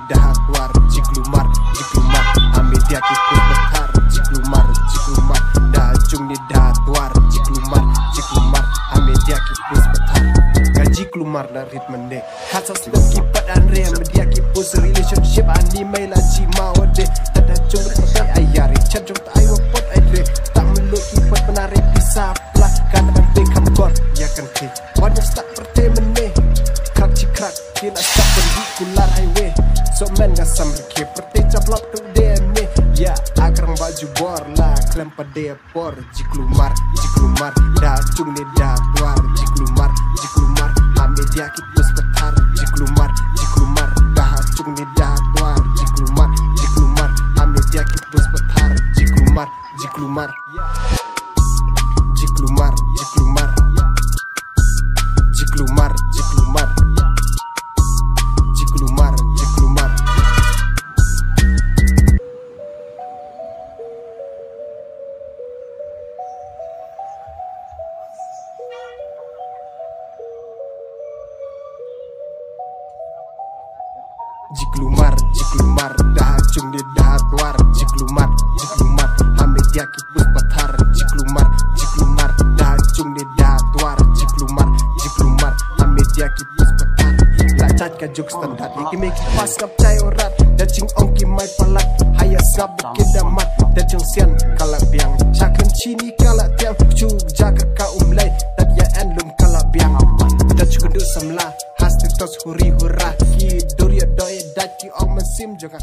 dah keluar jiklumar amedia kipus betar jiklumar dah jung ni dah keluar jiklumar amedia kipus betar gaji kelumar na ritme ne khasas lagi padan re media kipus relationship anime la ji mawde tada jung betar ayari chat jung tai wapot aidre tak meluk kipat penari pisah lah kan ante kamkor ya kan ke wadah start pertemene krak cikrak kena start pendikular highway so men gasam ke perte caplap tu dene ya agrang baju bor la klem pada por jiklumar dah jung ni dah keluar jiklumar amedia kipus betar jiklumar dah jung ni dah keluar jiklumar amedia kipus betar jiklumar jiklumar dah jung ni dah keluar jiklumar amedia kipus betar jiklumar dah jung ni dah keluar jiklumar amedia kipus betar la chat ka juk standard iki make pas ngap cai orat da jing ongki mai palat haya sab kidamat da jung sian kala biang chakan chini kala tiang chu jaga ka umlai tad ya en lum kala biang da chukundu samla has tos huri hurra ki doria doi daki ong mesim juga